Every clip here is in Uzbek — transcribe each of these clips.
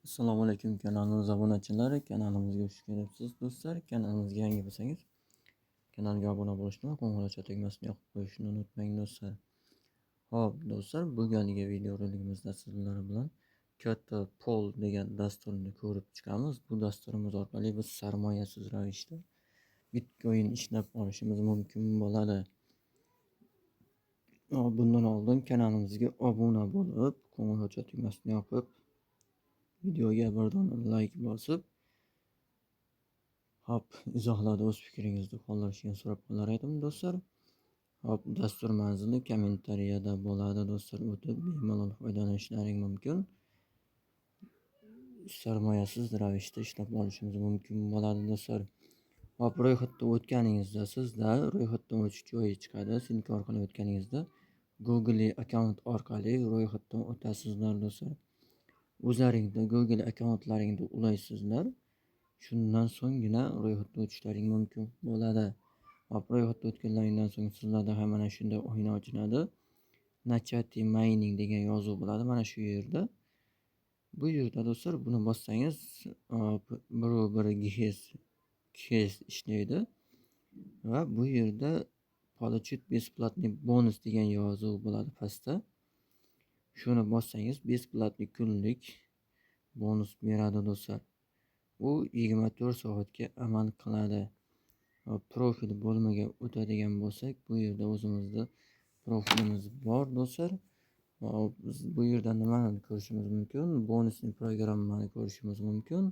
Assalomu alaykum kanalimiz obunachilari, kanalimizga xush kelibsiz do'stlar. Kanalimizga yangi bo'lsangiz, kanalga obuna bo'lishni va qo'ng'iroqcha tugmasini yoqib qo'yishni unutmang do'stlar. Xo'p do'stlar, bu galgi videorolikimizda sizlar bilan katta pol degan dasturni ko'rib chiqamiz. Bu dasturimiz orqali biz sarmoyasiz ravishda Bitcoin ishlab olishimiz mumkin bo'ladi. Bundan oldin kanalimizga obuna bo'lib, qo'ng'iroqcha tugmasini yoqib, videoga bir dona like bosib, hop izohlarda o'z fikringizni qoldirishni so'rab qolar edim do'stlar. Hop dastur manzili kommentariyada bo'ladi do'stlar, o'tib bemalol foydalanishlaring mumkin. Sarmoyasiz ravishda ishlab olishimiz mumkin bo'ladi do'stlar. Hop ro'yxatda o'tganingizda sizda ro'yxatdan o'tish joyi chiqadi. Silka orqali o'tganingizda Google akkaunt orqali ro'yxatdan o'tasizlar do'stlar. O'zlaringizda Google akkauntlaringni ulaysizlar. Shundan so'nggina ro'yxatga o'tishlaring mumkin bo'ladi. Ro'yxatga o'tganlaringdan so'ng sizlarda ham mana shunday oyna ochiladi. Nachati mining degan yozuv bo'ladi mana shu yerda. Bu yerda do'stlar buni bossangiz, bir GHz ishlaydi va bu yerda получить бесплатный bonus degan yozuv bo'ladi pastda. Shuni bossangiz besplatniy kunlik bonus beradi do'stlar. U 24 soatga amal qiladi. Profil bo'lmaga o'tadigan bo'lsak, bu yerda o'zimizda profilimiz bor do'stlar. Biz bu yerda nimani ko'rishimiz mumkin? Bonusli programmani ko'rishimiz mumkin.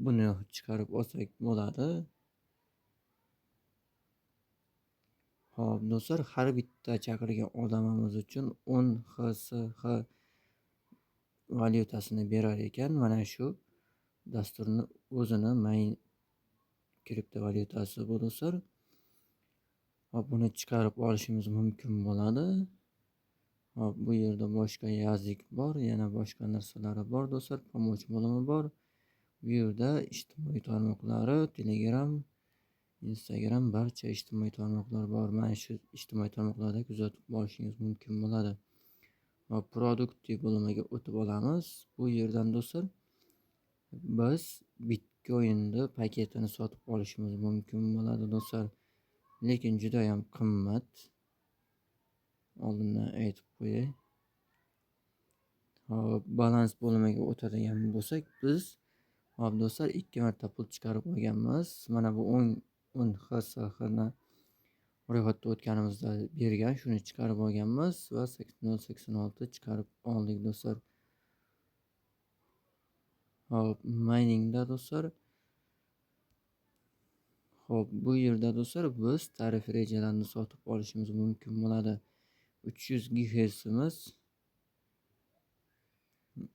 Buni chiqarib olsak bo'ladi. Hop do'stlar, har bitta chaqirgan odamimiz uchun 10 XSH valyutasini berar ekan. Mana shu dasturni o'zini main kriptovalyutasi bu do'stlar. Buni chiqarib olishimiz mumkin bo'ladi. Bu yerda boshqa yazdik bor, yana boshqa narsalari bor do'stlar, pomoch bo'limi bor. Bu yerda ijtimoiy tarmoqlari, Telegram, Instagram, barcha ijtimoiy tarmoqlar bor. Mana shu ijtimoiy tarmoqlarda kuzatib olishingiz mumkin bo'ladi. Produktiv bo'limiga o'tib olamiz. Bu yerdan do'stlar biz Bitcoin'ni paketini sotib olishimiz mumkin bo'ladi do'stlar. Lekin juda ham qimmat. Oldindan aytib qo'yay. Balans bo'limiga o'tadigan bo'lsak, biz do'stlar 2 marta pul chiqarib olganmiz. Mana bu 10 XSHni ro'yxatda o'tganimizda bergan, shuni chiqarib olganmiz va 8086 chiqarib oldik do'stlar. Miningda do'stlar. Bu yerda do'stlar biz tarif rejalarini sotib olishimiz mumkin bo'ladi. 300 GHzimiz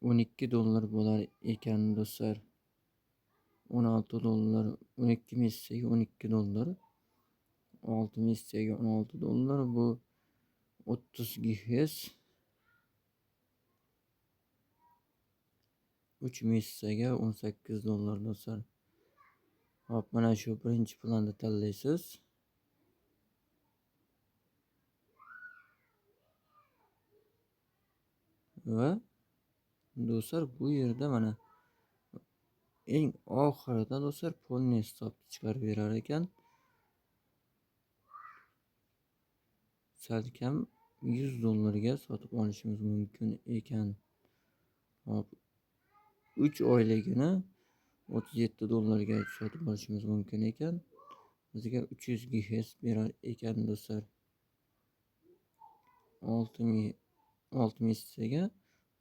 12 dollar bo'lar ekan do'stlar. 16 dollar, 12 messiyaga 12 dollar. 6 messiyaga 16 dollar, bu 30 GHz. 3 messiyaga 18 dollar do'stlar. Mana shu birinchi planda tanlaysiz. Va do'stlar bu yerda mana eng oxirida do'stlar polni hisobni chiqarib berar ekan. Salkam 100 dollarga sotib olishimiz mumkin ekan. 3 oyligini 37 dollarga sotib olishimiz mumkin ekan. Bizga 300 GHz berar ekan do'stlar. 6 messiyaga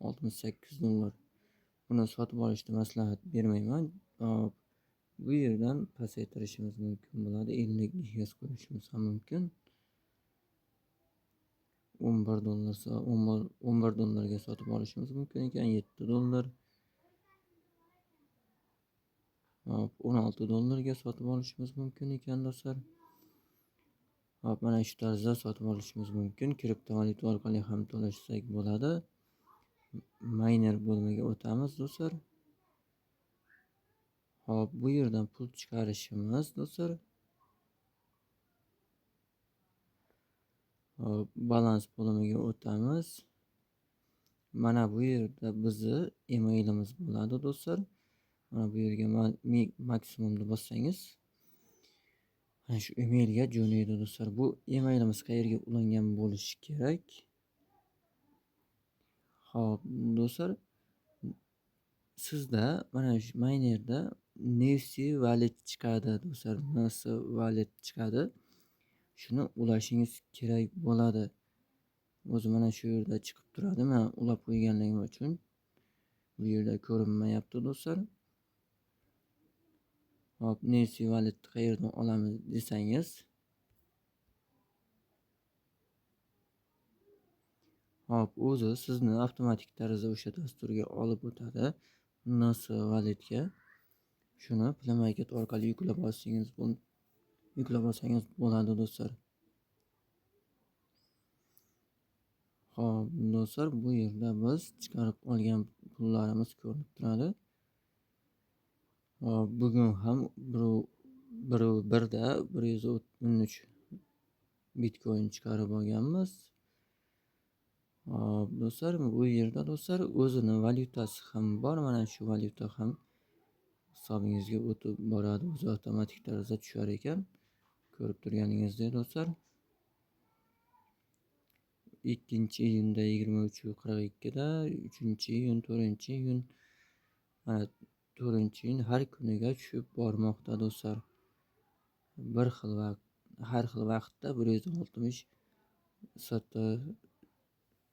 68 dollar. Buni sotib olishni maslahat bermayman. Bu yerdan pasaytirishimiz mumkin bo'ladi. 50 GHz qo'yishimiz ham mumkin. 11 dollarga sotib olishimiz mumkin ekan. 7 dollar. 16 dollarga sotib olishimiz mumkin ekan do'stlar. Mana shu tarzda sotib olishimiz mumkin. Kriptovalyuta orqali ham to'lashsak bo'ladi. Miner bo'limiga o'tamiz do'stlar. Bu yerdan pul chiqarishimiz do'stlar. Balans bo'limiga o'tamiz. mana bu yerda bizni emailimiz bo'ladi do'stlar. Mana bu yerga maksimumda bossangiz mana shu emailga jo'naydi do'stlar. Bu emailimiz qayerga ulangan bo'lishi kerak? Xo'p, do'stlar, sizda mana shu maynerda Nifty Wallet chiqadi do'stlar. Nifty Wallet chiqadi. Shuni ulashingiz kerak bo'ladi. O'zi mana shu yerda chiqib turadi. Men ulab qo'yganligim uchun bu yerda ko'rinmayapti do'stlar. Hop, Nifty Wallet qayerdan olamiz desangiz, hop, o'zi sizni avtomatik tarzda o'sha dasturga olib o'tadi. Nifty Walletga shuni Play Market orqali yuklab olsangiz bo'ladi do'stlar. Hop, do'stlar, bu yerda biz chiqarib olgan pullarimiz ko'rinib turadi. Hop, bugun ham birda 113 Bitcoin chiqarib olganmiz. Hop, do'stlar, bu yerda do'stlar o'zini valyutasi ham bor. Mana shu valyuta ham hisobingizga o'tib boradi. O'zi avtomatik tarzda tushar ekan. Ko'rib turganingizdek do'stlar. 2-iyunda 23:42da, 3-iyun, 4-iyun, 4-iyun har kuniga tushib bormoqda do'stlar. Har xil vaqtda 160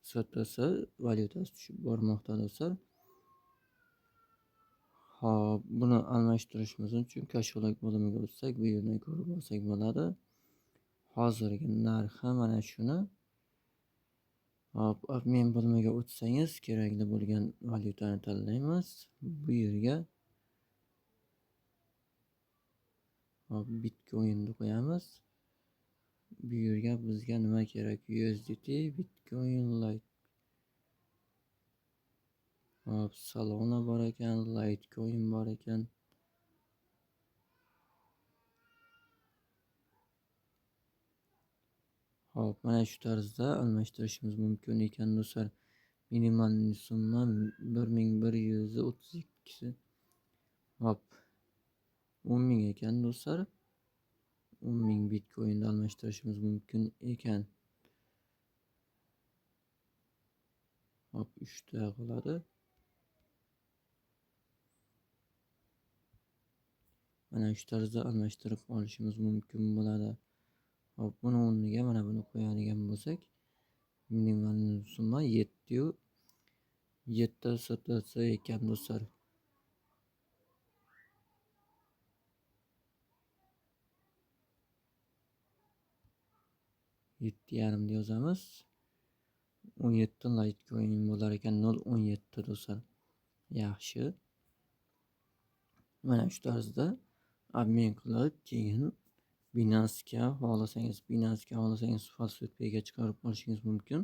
STS valyutasi tushib bormoqda do'stlar. Hop, buni almashtirishimiz uchun kasholak bo'limiga o'tsak, bu yerdan ko'rib olsak bo'ladi. Hozirgi narxi mana shuni. Hop, men bo'limiga o'tsangiz, kerakli bo'lgan valyutani tanlaymiz. Bu yerga hop, Bitcoinni qo'yamiz. Bu yerga bizga nima kerak? USDT, Bitcoin, Lite. Hop, Solana bor ekan, Litecoin bor ekan. Hop, mana shu tarzda almashtirishimiz mumkin ekan do'stlar. Minimal summa 1132. Hop, 10.000 ekan do'stlar. 10.000 Bitcoinni almashtirishimiz mumkin ekan. Hop, 3 ta qoladi. Mana shu tarzda almashtirib olishimiz mumkin bo'ladi. Hop, buni o'rniga mana buni qo'yadigan bo'lsak, minimal summa 7 STS ekan do'stlar. 7,5 yozamiz. 17 Litecoin bo'lar ekan, 0.17 do'stlar. Yaxshi. Mana shu tarzda obmen qilib, keyin Binance'ga xohlasangiz FastPay'ga chiqarib olishingiz mumkin.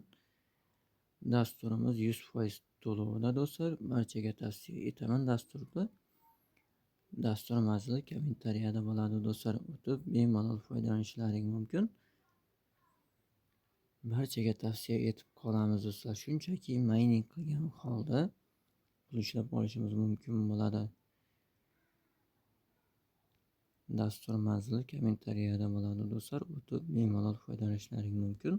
Dasturimiz 100% to'lovida do'stlar. Barchaga tavsiya etaman dasturni. Dastur manzili kommentariyada bo'ladi do'stlar. O'tib bemalol foydalanishlaring mumkin. Barchaga tavsiya etib qolamiz do'stlar. Shunchaki mining qilgan holda pul ishlab olishimiz mumkin bo'ladi. Dastur manzili kommentariyada bo'ladi do'stlar. O'tib bemalol foydalanishlaring mumkin.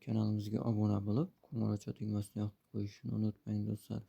Kanalimizga obuna bo'lib, qo'ng'iroqcha tugmasini yoqib qo'yishni unutmang do'stlar.